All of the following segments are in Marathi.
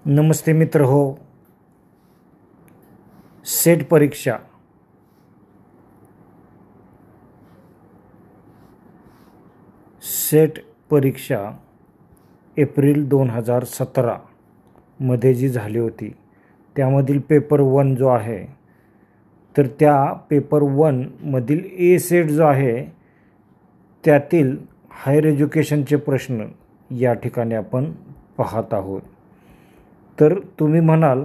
नमस्ते मित्र हो. सेट परीक्षा एप्रिल 2017 मध्ये जी झाली होती त्यामधील पेपर 1 जो आहे तर त्या पेपर 1 मधील ए सेट जो आहे त्यातील हायर एज्युकेशनचे प्रश्न या ठिकाणी आपण पाहत आहोत. तर तुम्ही म्हणाल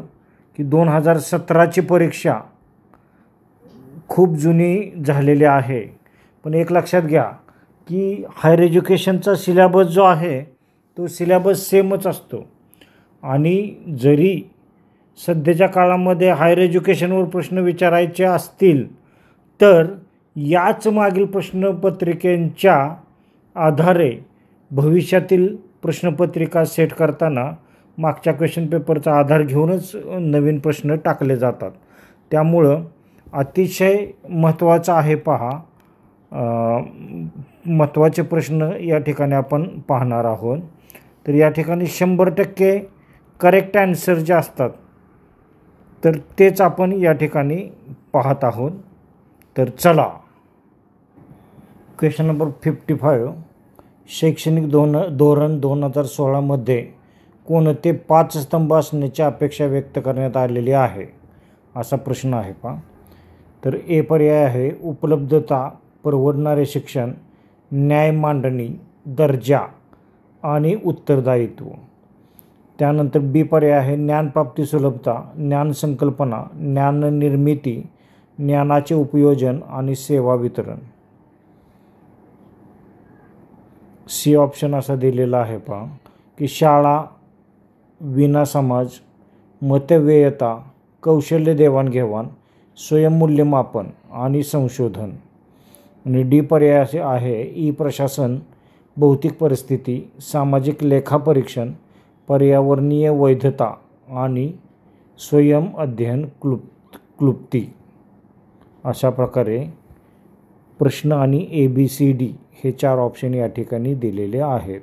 की 2017ची परीक्षा खूप जुनी झालेली आहे, पण एक लक्षात घ्या की हायर एज्युकेशनचा सिलेबस जो आहे तो सिलेबस सेमच असतो आणि जरी सध्याच्या काळामध्ये हायर एज्युकेशनवर प्रश्न विचारायचे असतील तर याच मागील प्रश्नपत्रिकेच्या आधारे भविष्यातील प्रश्नपत्रिका सेट करताना मागच्या क्वेश्चन पेपरचा आधार घेऊनच नवीन प्रश्न टाकले जातात. त्यामुळं अतिशय महत्त्वाचं आहे पहा. महत्त्वाचे प्रश्न या ठिकाणी आपण पाहणार आहोत. तर या ठिकाणी 100% करेक्ट आन्सर जे असतात तर तेच आपण या ठिकाणी पाहत आहोत. तर चला, क्वेश्चन नंबर 55. शैक्षणिक धोरण 2016 मध्ये कोणते 5 स्तंभ असण्याची अपेक्षा व्यक्त करण्यात आलेली आहे, असा प्रश्न आहे पहा. तर ए पर्याय आहे उपलब्धता, परवडणारे शिक्षण, न्याय मांडणी, दर्जा आणि उत्तरदायित्व. त्यानंतर बी पर्याय आहे ज्ञानप्राप्ती सुलभता, ज्ञान संकल्पना, ज्ञान निर्मिती, ज्ञानाचे उपयोजन आणि सेवा वितरण. सी ऑप्शन असा दिलेला आहे पहा की शाळा, विना समाज, मतव्ययता, कौशल्य देवाणघेवाण, स्वयंमूल्यमापन आणि संशोधन. आणि डी पर्याय असे आहे ई प्रशासन, भौतिक परिस्थिती, सामाजिक लेखापरीक्षण, पर्यावरणीय वैधता आणि स्वयं अध्ययन क्लुप्ती. अशा प्रकारे प्रश्न आणि ABCD हे 4 ऑप्शन या ठिकाणी दिलेले आहेत.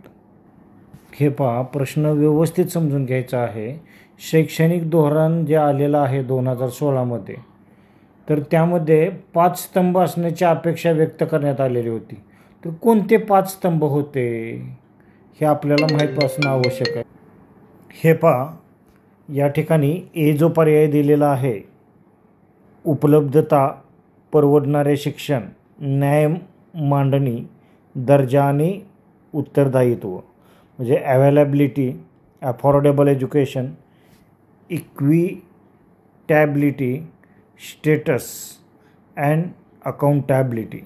हे पहा, प्रश्न व्यवस्थित समजून घ्यायचा आहे. शैक्षणिक धोरण जे आलेलं आहे 2016 मध्ये तर त्यामध्ये 5 स्तंभ असण्याची अपेक्षा व्यक्त करण्यात आलेली होती. तर कोणते 5 स्तंभ होते हे आपल्याला माहीत असणं आवश्यक आहे. हे पहा, या ठिकाणी ए जो पर्याय दिलेला आहे उपलब्धता, परवडणारे शिक्षण, न्याय मांडणी, दर्जा आणि उत्तरदायित्व म्हणजे availability, affordable education, equitability, status and accountability.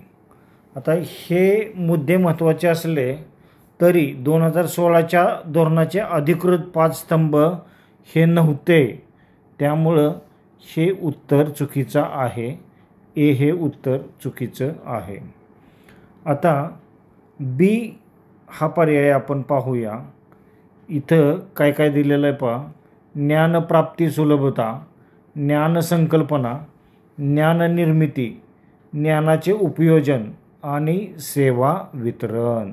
आता हे मुद्दे महत्त्वाचे असले तरी 2016च्या धोरणाचे अधिकृत 5 स्तंभ हे नव्हते, त्यामुळं हे उत्तर चुकीचं आहे. ए हे उत्तर चुकीचं आहे. आता बी हा पर्याय आपण पाहूया. इथं काय काय दिलेलं आहे पहा. ज्ञानप्राप्ती सुलभता, ज्ञान संकल्पना, ज्ञान निर्मिती, ज्ञानाचे उपयोजन आणि सेवा वितरण.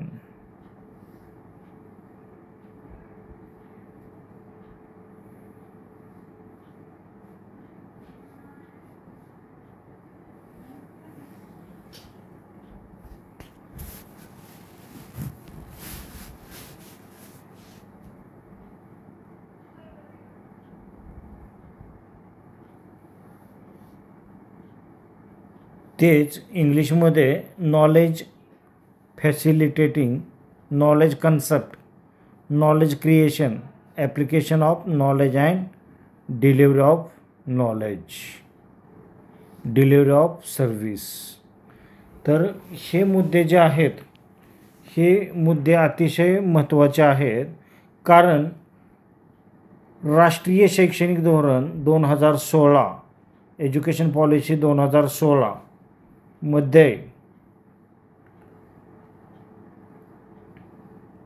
तेच इंग्लिशमध्ये knowledge facilitating, knowledge concept, knowledge creation, application of knowledge and delivery of knowledge, delivery of service. तर हे मुद्दे जे आहेत हे मुद्दे अतिशय महत्त्वाचे आहेत, कारण राष्ट्रीय शैक्षणिक धोरण 2016 एज्युकेशन पॉलिसी 2016 मध्ये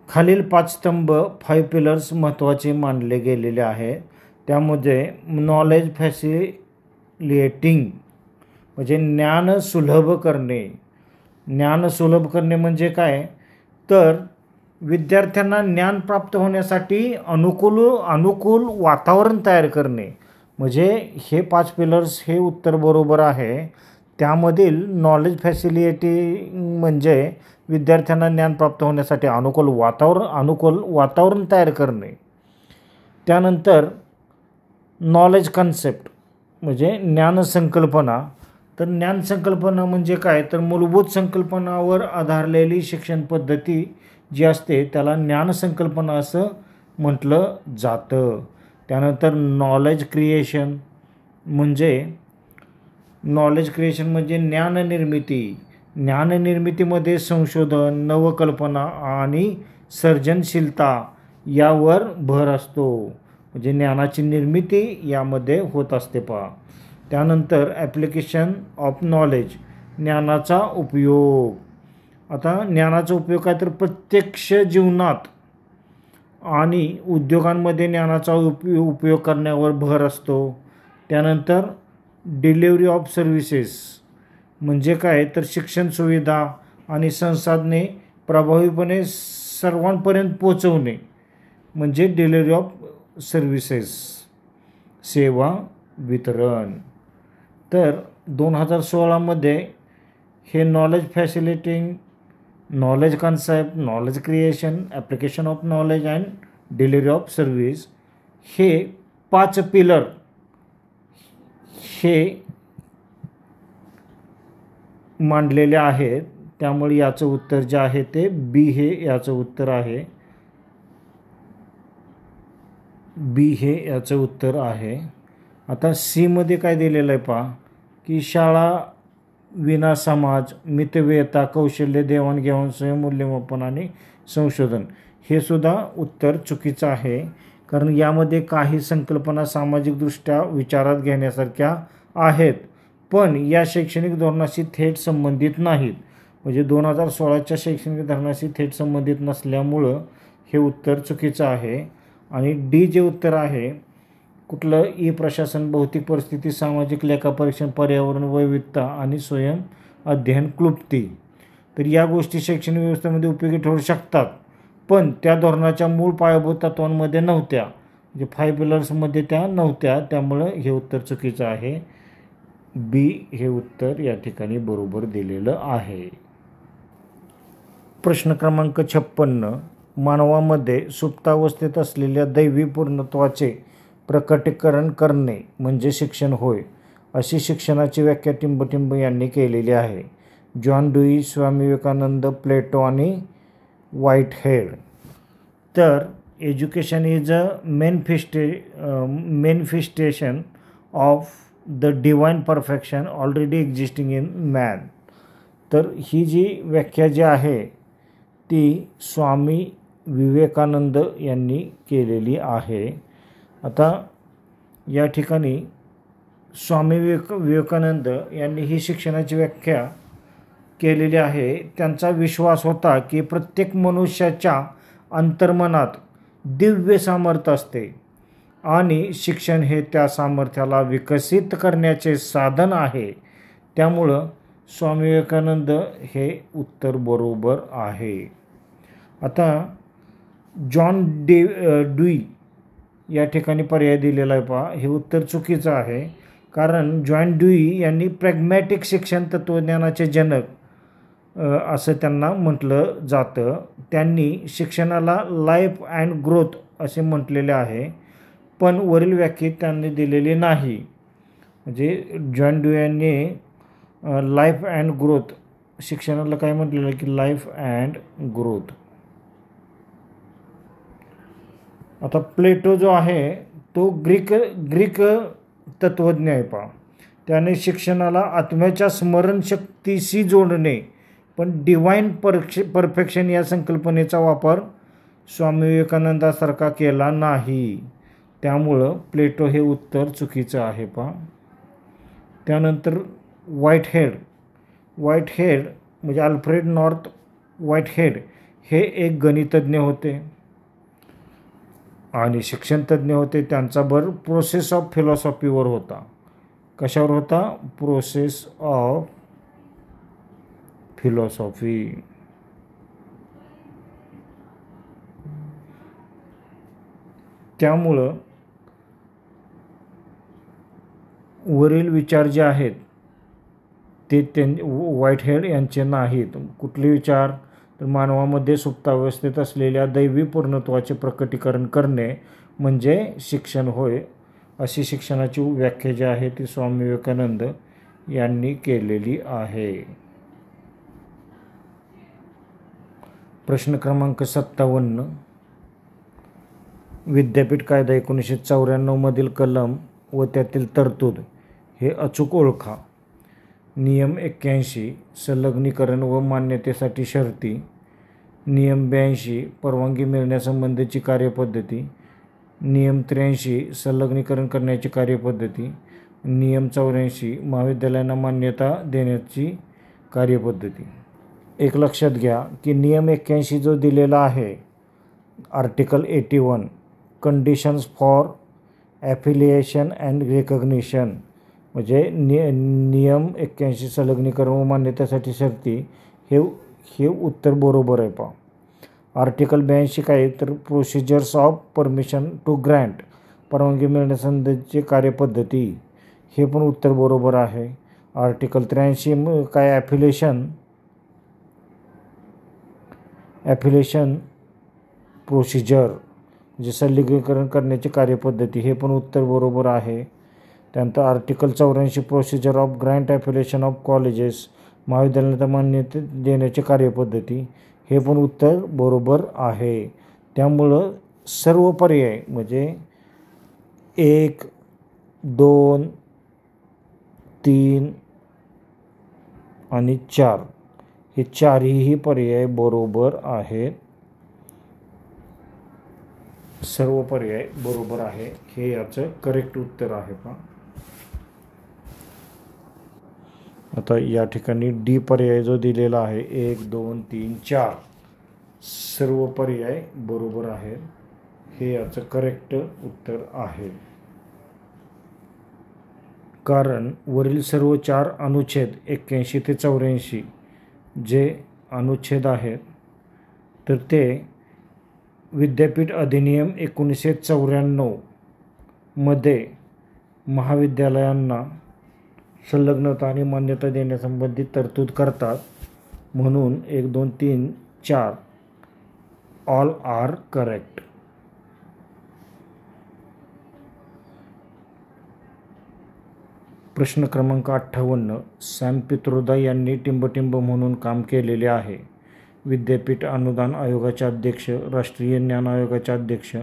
खालील 5 स्तंभ 5 पिलर्स महत्त्वाचे मानले गेलेले आहेत. त्यामध्ये नॉलेज फॅसिलिटेटिंग म्हणजे ज्ञान सुलभ करणे. ज्ञान सुलभ करणे म्हणजे काय, तर विद्यार्थ्यांना ज्ञान प्राप्त होण्यासाठी अनुकूल वातावरण तयार करणे, म्हणजे हे 5 पिलर्स हे उत्तर बरोबर आहे. त्यामधील नॉलेज फॅसिलिटी म्हणजे विद्यार्थ्यांना ज्ञान प्राप्त होण्यासाठी अनुकूल वातावरण तयार करणे. त्यानंतर नॉलेज कन्सेप्ट म्हणजे ज्ञानसंकल्पना. तर ज्ञानसंकल्पना म्हणजे काय, तर मूलभूत संकल्पनावर आधारलेली शिक्षण पद्धती जी असते त्याला ज्ञानसंकल्पना असं म्हटलं जातं. त्यानंतर नॉलेज क्रिएशन म्हणजे ज्ञाननिर्मितीमध्ये संशोधन, नवकल्पना आणि सर्जनशीलता यावर भर असतो, म्हणजे ज्ञानाची निर्मिती यामध्ये होत असते पहा. त्यानंतर ॲप्लिकेशन ऑफ नॉलेज, ज्ञानाचा उपयोग. आता ज्ञानाचा उपयोग काय, तर प्रत्यक्ष जीवनात आणि उद्योगांमध्ये ज्ञानाचा उपयोग करण्यावर भर असतो. त्यानंतर डिलिव्हरी ऑफ सर्व्हिसेस म्हणजे काय, तर शिक्षण सुविधा आणि संसाधने प्रभावीपणे सर्वांपर्यंत पोचवणे म्हणजे डिलिव्हरी ऑफ सर्व्हिसेस, सेवा वितरण. तर 2016मध्ये हे knowledge facilitating, knowledge concept, knowledge creation, application of knowledge and delivery of service हे 5 पिलर हे मांडलेले आहेत. त्यामुळे याचं उत्तर जे आहे ते बी हे याचं उत्तर आहे. बी हे याचं उत्तर आहे. आता सीमध्ये काय दिलेलं आहे पहा, की शाळा विना समाज, मितव्ययता, कौशल्य देवाणघेवाण, स्वयंमूल्यमापन आणि संशोधन हे सुद्धा उत्तर चुकीचं आहे. कारण यामध्ये काही संकल्पना सामाजिकदृष्ट्या विचारात घेण्यासारख्या आहेत पण या शैक्षणिक धोरणाशी थेट संबंधित नाहीत, म्हणजे 2016च्या शैक्षणिक धोरणाशी थेट संबंधित नसल्यामुळं हे उत्तर चुकीचं आहे. आणि डी जे उत्तर आहे कुठलं, ई प्रशासन, भौतिक परिस्थिती, सामाजिक लेखापरीक्षण, पर्यावरण, वैविधता आणि स्वयं अध्ययन क्लुप्ती. तर या गोष्टी शैक्षणिक व्यवस्थेमध्ये उपयोगी ठरू शकतात पण त्या धोरणाच्या मूळ पायाभूत तत्वांमध्ये नव्हत्या, म्हणजे 5 पिलर्समध्ये त्या नव्हत्या. त्यामुळं हे उत्तर चुकीचं आहे. बी हे उत्तर या ठिकाणी बरोबर दिलेलं आहे. प्रश्न क्रमांक 56, मानवामध्ये सुप्तावस्थेत असलेल्या दैवी पूर्णत्वाचे प्रकटीकरण करणे म्हणजे शिक्षण होय, अशी शिक्षणाची व्याख्या टिंबटिंब यांनी केलेली आहे. जॉन ड्यूई, स्वामी विवेकानंद, प्लेटो आणि व्हाईटहेड. तर education is a manifestation of the divine perfection already existing in man. तर ही जी व्याख्या जी आहे ती स्वामी विवेकानंद यांनी केलेली आहे. आता या ठिकाणी स्वामी विवेकानंद यांनी ही शिक्षणाची व्याख्या केलेली आहे. त्यांचा विश्वास होता की प्रत्येक मनुष्याच्या अंतर्मनात दिव्य सामर्थ्य असते आणि शिक्षण हे त्या सामर्थ्याला विकसित करण्याचे साधन आहे. त्यामुळं स्वामी विवेकानंद हे उत्तर बरोबर आहे. आता जॉन ड्यूई या ठिकाणी पर्याय दिलेला आहे पहा, हे उत्तर चुकीचं आहे. कारण जॉन ड्यूई यांनी प्रॅग्मॅटिक शिक्षण तत्त्वज्ञानाचे जनक असं त्यांना म्हटलं जातं. त्यांनी शिक्षणाला लाईफ अँड ग्रोथ असे म्हटलेले आहे पण वरील व्याख्येत त्यांनी दिलेली नाही. म्हणजे जॉन ड्यूई यांनी लाईफ अँड ग्रोथ, शिक्षणाला काय म्हटलेलं आहे की लाईफ अँड ग्रोथ. आता प्लेटो जो आहे तो ग्रीक तत्त्वज्ञ आहे पहा. त्याने शिक्षणाला आत्म्याच्या स्मरणशक्तीशी जोडणे पण डिवाइन परफेक्शन या संकल्पनेचा वापर स्वामी विवेकानंदासारखा केला नाही. त्यामुळं प्लेटो हे उत्तर चुकीचं आहे पहा. त्यानंतर व्हाईटहेड म्हणजे अल्फ्रेड नॉर्थ व्हाईटहेड हे एक गणितज्ञ होते आणि शिक्षणतज्ञ होते. त्यांचा भर प्रोसेस ऑफ फिलॉसॉफीवर होता. कशावर होता? Process of philosophy. त्यामुळं वरील विचार जे आहेत ते व्हाईटहेड यांचे नाहीत. कुठले विचार? तर मानवामध्ये सुप्तावस्थेत असलेल्या दैवी पूर्णत्वाचे प्रकटीकरण करणे म्हणजे शिक्षण होय. अशी शिक्षणाची व्याख्या जी आहे ती स्वामी विवेकानंद यांनी केलेली आहे. प्रश्न क्रमांक 57. विद्यापीठ कायदा 1994 मधील कलम व त्यातील तरतूद हे अचूक ओळखा. नियम 81 संलग्नीकरण व मान्यतेसाठी शर्ती. नियम 82 परवानगी मिळण्यासंबंधीची कार्यपद्धती. नियम 83 संलग्नीकरण करण्याची कार्यपद्धती. नियम 84 महाविद्यालयांना मान्यता देण्याची कार्यपद्धती. एक लक्षात घ्या की नियम 81 जो दिलेला आहे article 81 conditions for affiliation and recognition म्हणजे नियम 81 संलग्नीकरण व मान्यतेसाठी शर्ती हे उत्तर बरोबर आहे. पहा आर्टिकल 82 काय तर procedures of permission to grant परवानगी मिळण्यासंबंधीची कार्यपद्धती हे पण उत्तर बरोबर आहे. आर्टिकल 83 काय ॲफिलिएशन प्रोसिजर म्हणजे संलग्नीकरण करण्याची कार्यपद्धती हे पण उत्तर बरोबर आहे. त्यानंतर article 84 procedure of grant affiliation of colleges महाविद्यालयाला मान्यता देण्याची कार्यपद्धती हे पण उत्तर बरोबर आहे. त्यामुळं सर्व पर्याय म्हणजे 1, 2, 3 आणि 4 हे चारही पर्याय बरोबर आहेत. सर्व पर्याय बरोबर आहे हे याचं करेक्ट उत्तर आहे. पहा आता या ठिकाणी डी पर्याय जो दिलेला आहे 1, 2, 3, 4 सर्व पर्याय बरोबर आहेत हे याचं करेक्ट उत्तर आहे. कारण वरील सर्व 4 अनुच्छेद 81 ते 84 जे अनुच्छेद आहेत तर ते विद्यापीठ अधिनियम 1994 मध्ये महाविद्यालयांना संलग्नता आणि मान्यता देण्यासंबंधी तरतूद करतात. म्हणून 1, 2, 3, 4 ऑल आर करेक्ट. प्रश्न क्रमांक 58. सॅम पित्रोदा यांनी टिंबटिंब म्हणून काम केलेले आहे. विद्यापीठ अनुदान आयोगाचे अध्यक्ष, राष्ट्रीय ज्ञान आयोगाचे अध्यक्ष,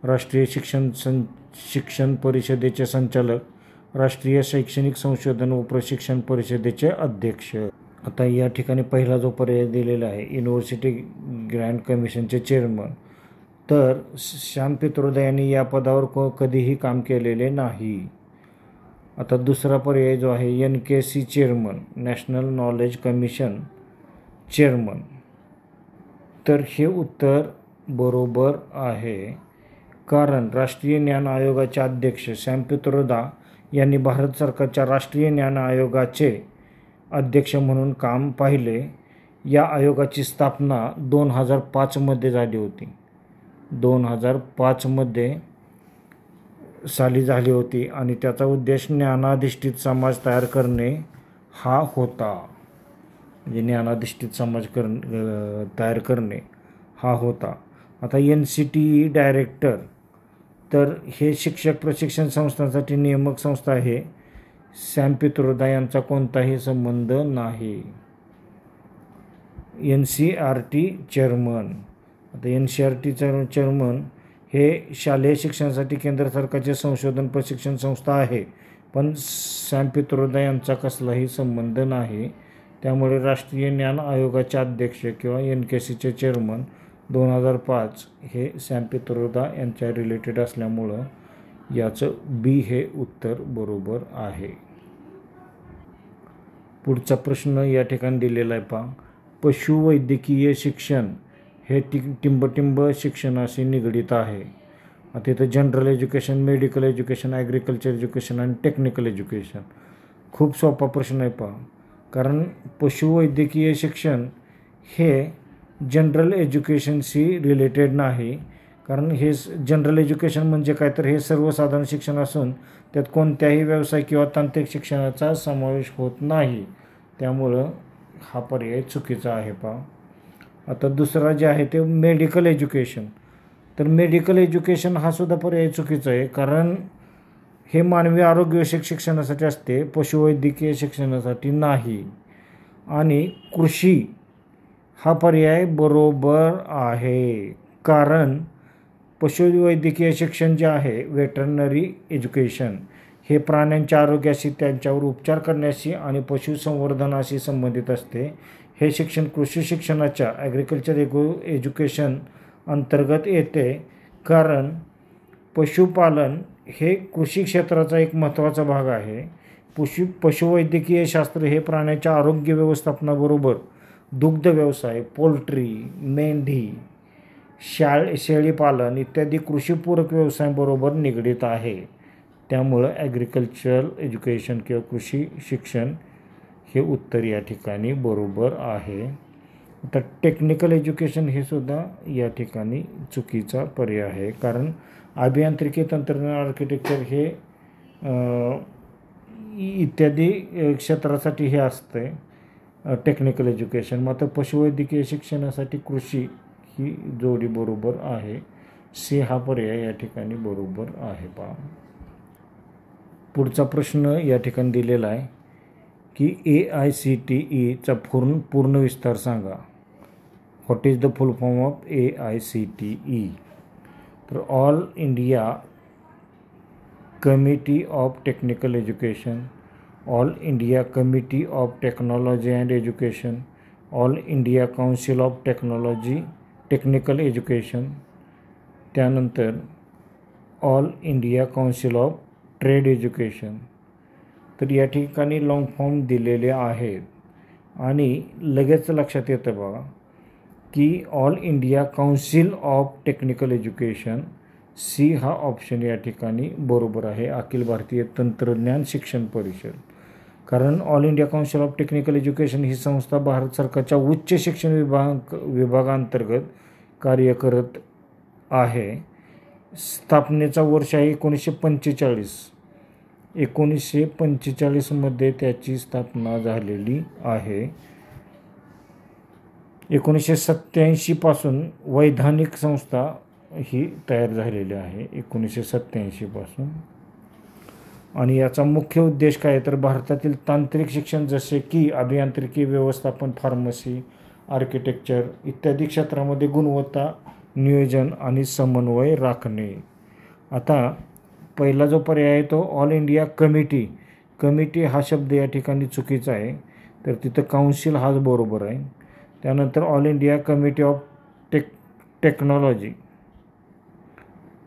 राष्ट्रीय शिक्षण परिषदेचे संचालक, राष्ट्रीय शैक्षणिक संशोधन व प्रशिक्षण परिषदेचे अध्यक्ष. आता या ठिकाणी पहिला जो पर्याय दिलेला आहे युनिव्हर्सिटी ग्रँट कमिशनचे चेअरमन तर सॅम पित्रोदा यांनी या पदावर कधीही काम केलेले नाही. आता दुसरा पर्याय जो आहे NKC chairman national knowledge commission chairman तर हे उत्तर बरोबर आहे. कारण राष्ट्रीय ज्ञान आयोगाचे अध्यक्ष सॅम पित्रोदा यांनी भारत सरकारच्या राष्ट्रीय ज्ञान आयोगाचे अध्यक्ष म्हणून काम पाहिले. या आयोगाची स्थापना 2005 मध्ये झाली होती. 2005 मध्ये साली झाली होती आणि त्याचा उद्देश ज्ञानाधिष्ठित समाज तयार करणे हा होता. म्हणजे ज्ञानाधिष्ठित समाज तयार करणे हा होता. आता NCTE डायरेक्टर तर हे शिक्षक प्रशिक्षण संस्थांसाठी नियामक संस्था आहे. सॅम पित्रोदा यांचा कोणताही संबंध नाही. NCERT चेअरमन आता NCERT चेअरमन हे शालेय शिक्षणासाठी केंद्र सरकारचे संशोधन प्रशिक्षण संस्था आहे पण सॅम पित्रोदा यांचा कसलाही संबंध नाही. त्यामुळे राष्ट्रीय ज्ञान आयोगाचे अध्यक्ष किंवा NKCचे चेअरमन 2005 हे सॅम पित्रोदा यांच्या रिलेटेड असल्यामुळं याचं B हे उत्तर बरोबर आहे. पुढचा प्रश्न या ठिकाणी दिलेला आहे. पहा पशुवैद्यकीय शिक्षण हे टिंबटिंब शिक्षणाशी निगडित आहे. आता इथं general education, medical education, agriculture education आणि टेक्निकल एज्युकेशन. खूप सोपा प्रश्न आहे. पहा कारण पशुवैद्यकीय शिक्षण हे जनरल एज्युकेशनशी रिलेटेड नाही. कारण हे जनरल एज्युकेशन म्हणजे काय, तर हे सर्वसाधारण शिक्षण असून त्यात कोणत्याही व्यवसाय किंवा तांत्रिक शिक्षणाचा समावेश होत नाही. त्यामुळं हा पर्याय चुकीचा आहे. आता दुसरा जे आहे ते मेडिकल एज्युकेशन. तर मेडिकल एज्युकेशन हा सुद्धा पर्याय चुकीचा आहे, कारण हे मानवी आरोग्यविषयक शिक्षणासाठी असते, पशुवैद्यकीय शिक्षणासाठी नाही. आणि कृषी हा पर्याय बरोबर आहे, कारण पशुवैद्यकीय शिक्षण जे आहे वेटरनरी एज्युकेशन हे प्राण्यांच्या आरोग्याशी, त्यांच्यावर उपचार करण्याशी आणि पशुसंवर्धनाशी संबंधित असते. हे शिक्षण कृषी शिक्षणाच्या ॲग्रिकल्चर एज्युकेशन अंतर्गत येते, कारण पशुपालन हे कृषी क्षेत्राचा एक महत्त्वाचा भाग आहे. पशुवैद्यकीय शास्त्र हे प्राण्याच्या आरोग्य व्यवस्थापनाबरोबर दुग्ध व्यवसाय, पोल्ट्री, मेंढी, शेळीपालन इत्यादी कृषीपूरक व्यवसायांबरोबर निगडीत आहे. त्यामुळं ॲग्रिकल्चरल एज्युकेशन किंवा कृषी शिक्षण हे उत्तर या ठिकाणी बरोबर आहे. आता टेक्निकल एज्युकेशन हे सुद्धा या ठिकाणी चुकीचा पर्याय आहे, कारण अभियांत्रिकी, तंत्रज्ञान, आर्किटेक्चर हे इत्यादी क्षेत्रासाठी हे असते टेक्निकल एज्युकेशन. मात्र पशुवैद्यकीय शिक्षणासाठी कृषी ही जोडी बरोबर आहे. सी हा पर्याय या ठिकाणी बरोबर आहे. पुढचा प्रश्न या ठिकाणी दिलेला आहे की AICTEचा पूर्ण विस्तार सांगा. What is the full form of AICTE? तर all India committee of technical education, all India committee of technology and education, all India council of technical education, त्यानंतर all India council of trade education. तर या ठिकाणी लॉंग फॉर्म दिलेले आहेत आणि लगेच लक्षात येतं बघा की all India council of technical education, C हा ऑप्शन या ठिकाणी बरोबर आहे. अखिल भारतीय तंत्रज्ञान शिक्षण परिषद. कारण all India council of technical education ही संस्था भारत सरकारच्या उच्च शिक्षण विभागांतर्गत कार्य करत आहे. स्थापनेचा वर्ष आहे 1945. 1945 त्याची स्थापना झालेली आहे. 1987 पासून वैधानिक संस्था ही तयार झालेली आहे. 1987 पासून. आणि याचा मुख्य उद्देश काय तर भारतातील तांत्रिक शिक्षण जसे की अभियांत्रिकी, व्यवस्थापन, फार्मसी, आर्किटेक्चर इत्यादी क्षेत्रामध्ये गुणवत्ता, नियोजन आणि समन्वय राखणे. आता पहिला जो पर्याय आहे तो ऑल इंडिया कमिटी हा शब्द या ठिकाणी चुकीचा आहे, तर तिथं काउन्सिल हाच बरोबर आहे. त्यानंतर all India committee of technology,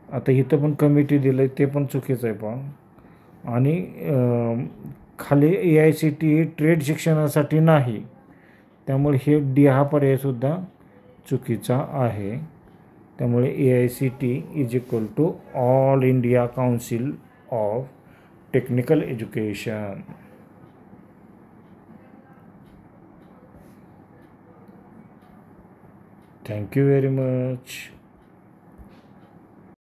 आता इथं पण कमिटी दिलं आहे ते पण चुकीचं आहे आणि खाली AICTE ट्रेड शिक्षणासाठी नाही, त्यामुळे हे डी हा पर्यायसुद्धा चुकीचा आहे. त्यामुळे AICTE is equal to all India council of technical education. Thank you very much.